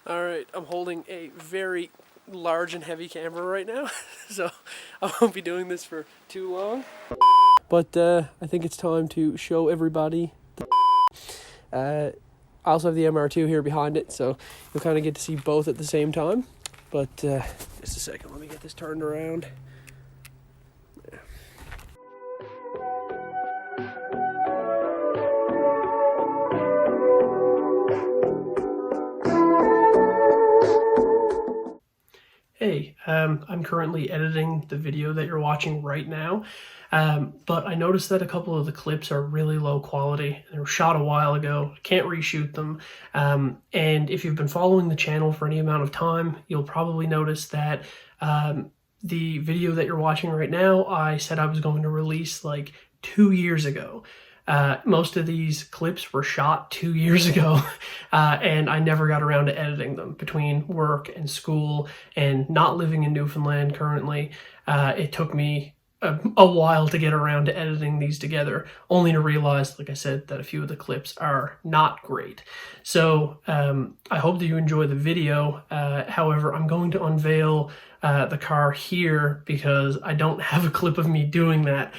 Alright, I'm holding a very large and heavy camera right now, so I won't be doing this for too long. But I think it's time to show everybody the I also have the MR2 here behind it, so you'll kind of get to see both at the same time. But just a second, let me get this turned around. Hey, I'm currently editing the video that you're watching right now, but I noticed that a couple of the clips are really low quality. They were shot a while ago, can't reshoot them, and if you've been following the channel for any amount of time, you'll probably notice that the video that you're watching right now, I said I was going to release like 2 years ago. Most of these clips were shot 2 years ago, and I never got around to editing them between work and school and not living in Newfoundland currently. It took me a while to get around to editing these together, only to realize, like I said, that a few of the clips are not great. So I hope that you enjoy the video. However, I'm going to unveil the car here because I don't have a clip of me doing that.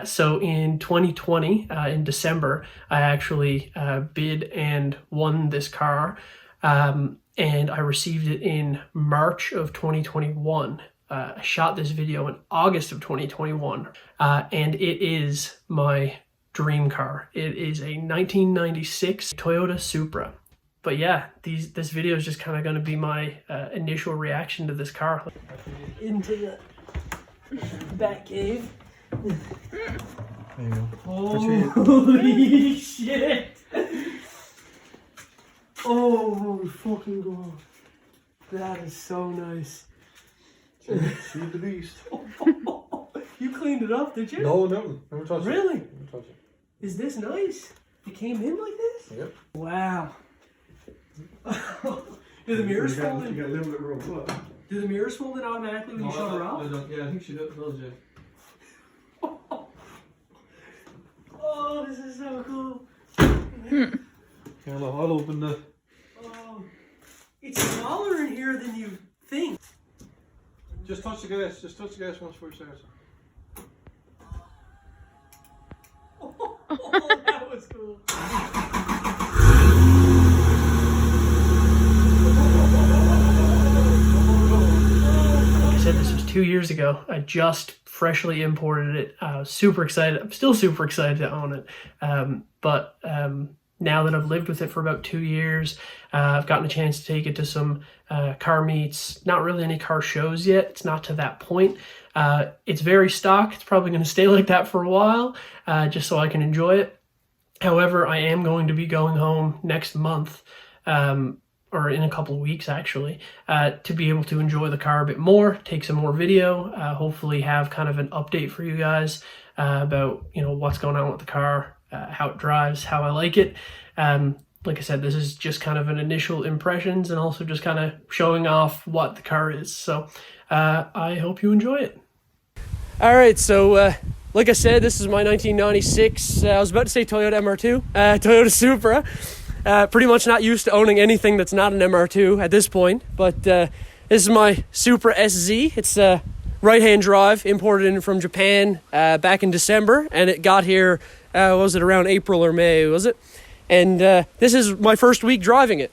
So in 2020, in December, I actually bid and won this car, and I received it in March of 2021. I shot this video in August of 2021, and it is my dream car. It is a 1996 Toyota Supra. But yeah, this video is just kind of going to be my initial reaction to this car. Into the back cave. There you go. Holy shit! Oh my fucking god. That is so nice. See the beast. You cleaned it up, did you? No, never touched it. Really? Never touched it. Is this nice? It came in like this? Yep. Wow. Do the mirrors fold in? You got a little bit of room. Do the mirrors fold in automatically when you shut her off? Yeah, I think she does, yeah. Oh, this is so cool. Carla, I'll open the... Oh, it's smaller in here than you think. Just touch the gas. Just touch the gas once before you start. Oh, that was cool. Like I said, this was 2 years ago. I just freshly imported it. I was super excited. I'm still super excited to own it. But now that I've lived with it for about 2 years, I've gotten a chance to take it to some car meets. Not really any car shows yet. It's not to that point. It's very stock. It's probably going to stay like that for a while, just so I can enjoy it. However, I am going to be going home next month, or in a couple of weeks actually, to be able to enjoy the car a bit more, take some more video, hopefully have kind of an update for you guys about, you know, what's going on with the car, how it drives, how I like it. Like I said, this is just kind of an initial impressions and also just kind of showing off what the car is. So I hope you enjoy it. All right, so like I said, this is my 1996, I was about to say Toyota MR2, Toyota Supra. Pretty much not used to owning anything that's not an MR2 at this point, but this is my Supra SZ. It's right-hand drive, imported in from Japan back in December, and it got here, was it around April or May, was it? And this is my first week driving it.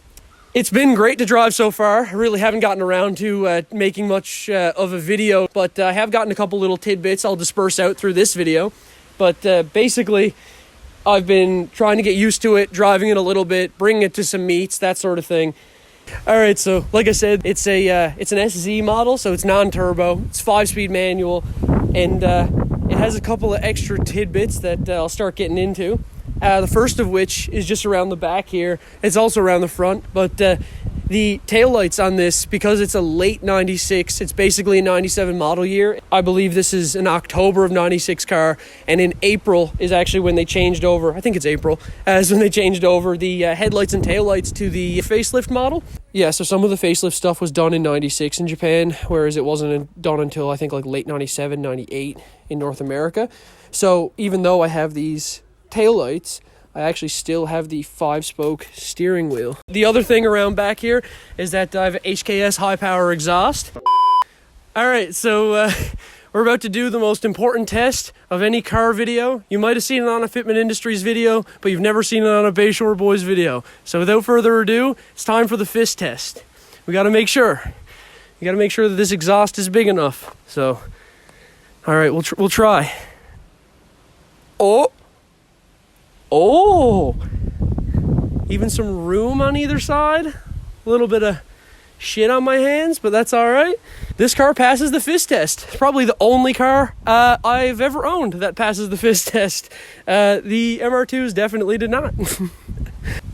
It's been great to drive so far. I really haven't gotten around to making much of a video, but I have gotten a couple little tidbits I'll disperse out through this video. But basically, I've been trying to get used to it, driving it a little bit, bringing it to some meets, that sort of thing. All right, so like I said, it's an SZ model, so it's non-turbo. It's 5-speed manual, and it has a couple of extra tidbits that I'll start getting into. The first of which is just around the back here. It's also around the front, but the taillights on this, because it's a late 96, it's basically a 97 model year. I believe this is an October of 96 car, and in April is actually when they changed over, I think it's April, is when they changed over the headlights and taillights to the facelift model. Yeah, so some of the facelift stuff was done in 96 in Japan, whereas it wasn't done until I think like late 97, 98 in North America. So even though I have these taillights, I actually still have the 5-spoke steering wheel. The other thing around back here is that I have HKS high power exhaust. All right, so we're about to do the most important test of any car video. You might have seen it on a Fitment Industries video, but you've never seen it on a Bayshore Boys video. So without further ado, it's time for the fist test. We gotta make sure. You gotta make sure that this exhaust is big enough. So, all right, we'll try. Oh! Even some room on either side. A little bit of shit on my hands, but that's all right. This car passes the fist test. It's probably the only car I've ever owned that passes the fist test. The MR2s definitely did not.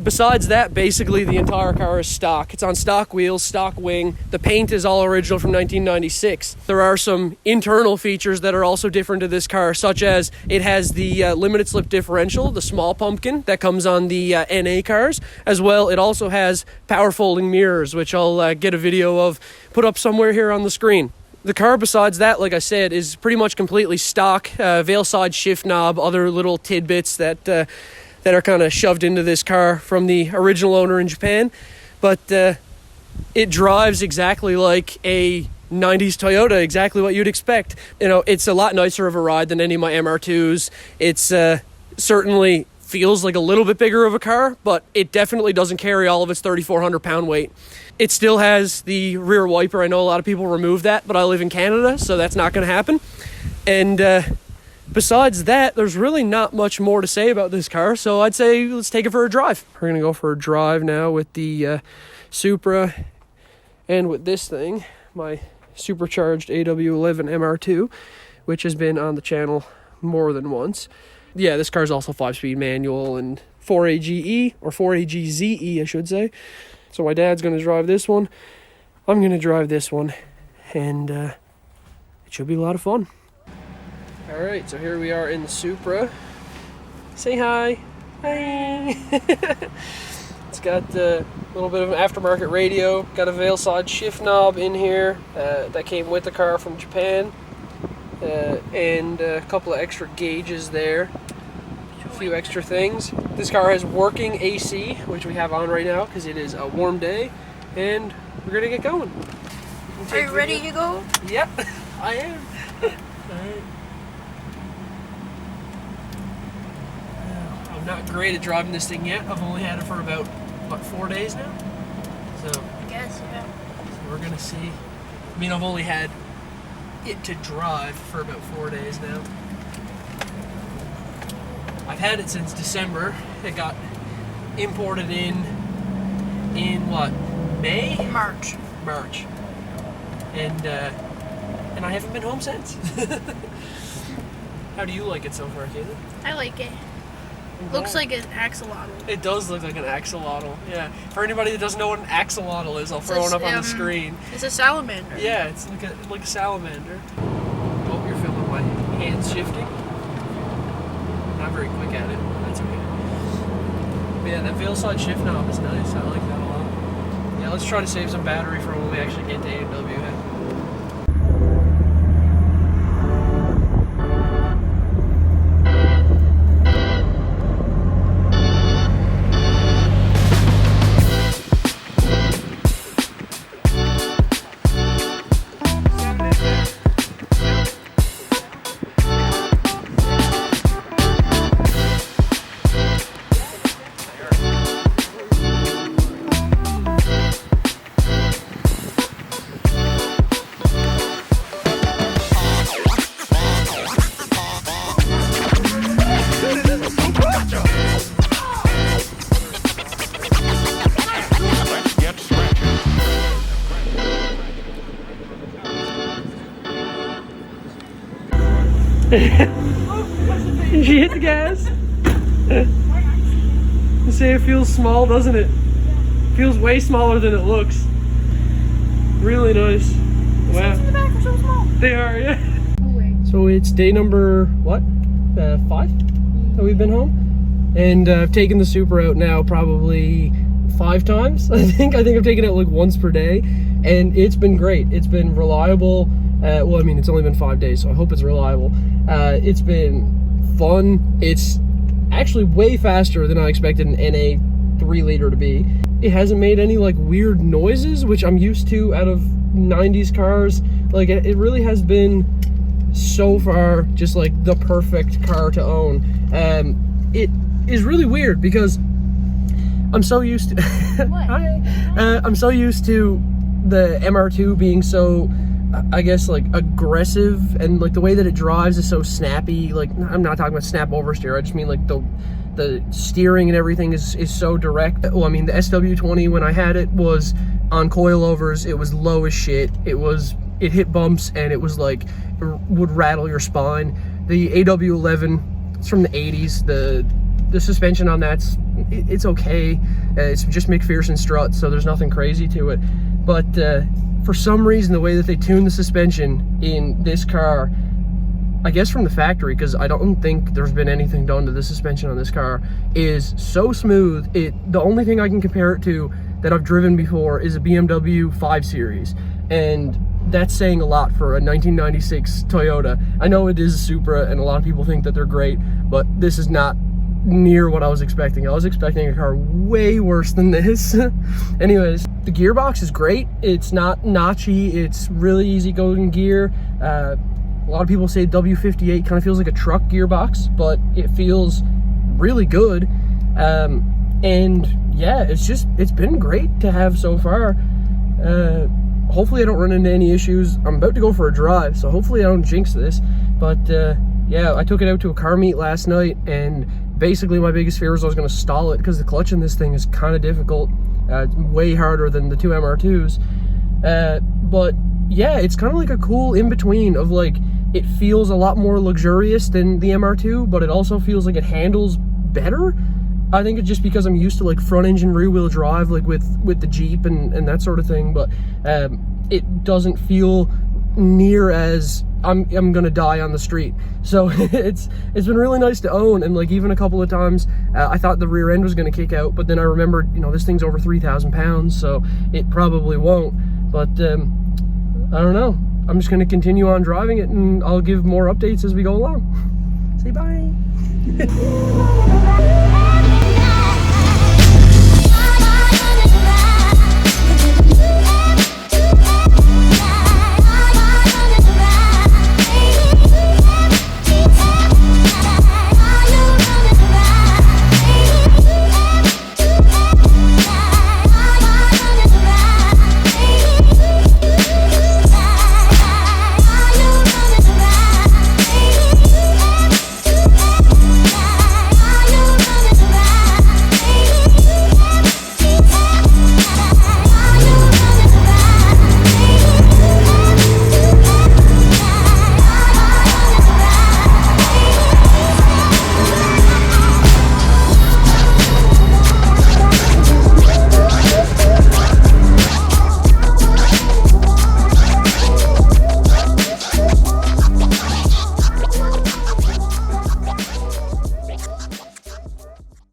Besides that, basically the entire car is stock. It's on stock wheels, stock wing. The paint is all original from 1996. There are some internal features that are also different to this car, such as it has the limited slip differential, the small pumpkin that comes on the NA cars. As well, it also has power folding mirrors, which I'll get a video of, put up somewhere here on the screen. The car, besides that, like I said, is pretty much completely stock. Veil side shift knob, other little tidbits that are kind of shoved into this car from the original owner in Japan. But it drives exactly like a 90s Toyota, exactly what you'd expect. You know, it's a lot nicer of a ride than any of my MR2s. It's certainly feels like a little bit bigger of a car, but it definitely doesn't carry all of its 3,400 pound weight. It still has the rear wiper. I know a lot of people remove that, but I live in Canada, so that's not going to happen. And besides that, there's really not much more to say about this car, so I'd say let's take it for a drive. We're going to go for a drive now with the Supra and with this thing, my supercharged AW11 MR2, which has been on the channel more than once. Yeah, this car's also 5-speed manual and 4AGE, or 4AGZE, I should say. So my dad's going to drive this one. I'm going to drive this one, and it should be a lot of fun. All right, so here we are in the Supra. Say hi. Hi. It's got a little bit of an aftermarket radio. Got a veil side shift knob in here that came with the car from Japan. And a couple of extra gauges there. A few extra things. This car has working AC, which we have on right now because it is a warm day. And we're going to get going. Are you ready to go? Yep, I am. Alright. I'm not great at driving this thing yet. I've only had it for about, what, 4 days now? So I guess, yeah. So we're gonna see. I mean, I've only had it to drive for about 4 days now. I've had it since December. It got imported in what, May? March. And I haven't been home since. How do you like it so far, Caitlin? I like it. Looks like an axolotl. It does look like an axolotl, yeah. For anybody that doesn't know what an axolotl is, I'll throw it up on the screen. It's a salamander. Yeah, it's like a salamander. Oh, you're feeling my hands shifting. Not very quick at it, but that's okay. But yeah, that veil side shift knob is nice. I like that a lot. Yeah, let's try to save some battery for when we actually get to A&W. She hit the gas. You say it feels small, doesn't it? It feels way smaller than it looks. Really nice. Wow. In the back are so small. They are, yeah. Oh, wait. So it's day number, what? 5 that we've been home? And I've taken the Supra out now probably 5 times. I think I've taken it like once per day. And it's been great. It's been reliable. Well, I mean, it's only been 5 days, so I hope it's reliable. It's been fun. It's actually way faster than I expected an NA 3-liter to be. It hasn't made any like weird noises, which I'm used to out of 90s cars. Like it really has been so far just like the perfect car to own. It is really weird because I'm so used to I'm so used to the MR2 being so, I guess, like aggressive, and like the way that it drives is so snappy. Like, I'm not talking about snap oversteer, I just mean like the steering and everything is so direct. Well, I mean, the SW20 when I had it was on coilovers, it was low as shit. It hit bumps and it was like would rattle your spine. The AW11, it's from the 80s. The suspension on that's it's okay. It's just McPherson struts, so there's nothing crazy to it. But for some reason, the way that they tuned the suspension in this car, I guess from the factory, because I don't think there's been anything done to the suspension on this car, is so smooth. The only thing I can compare it to that I've driven before is a BMW 5 Series, and that's saying a lot for a 1996 Toyota. I know it is a Supra, and a lot of people think that they're great, but this is not near what I was expecting. I was expecting a car way worse than this. Anyways, the gearbox is great. It's not notchy. It's really easy going gear. A lot of people say W58 kind of feels like a truck gearbox, but it feels really good. And yeah, it's been great to have so far. Hopefully I don't run into any issues. I'm about to go for a drive, so hopefully I don't jinx this. But yeah, I took it out to a car meet last night, and basically my biggest fear was I was going to stall it because the clutch in this thing is kind of difficult. It's way harder than the two MR2s. But yeah, it's kind of like a cool in-between of like, it feels a lot more luxurious than the MR2, but it also feels like it handles better. I think it's just because I'm used to like front engine rear wheel drive, like with the Jeep and that sort of thing, but it doesn't feel near as I'm gonna die on the street. So it's been really nice to own. And like even a couple of times I thought the rear end was gonna kick out, but then I remembered, you know, this thing's over 3,000 pounds, so it probably won't. But I don't know, I'm just gonna continue on driving it, and I'll give more updates as we go along. Say bye.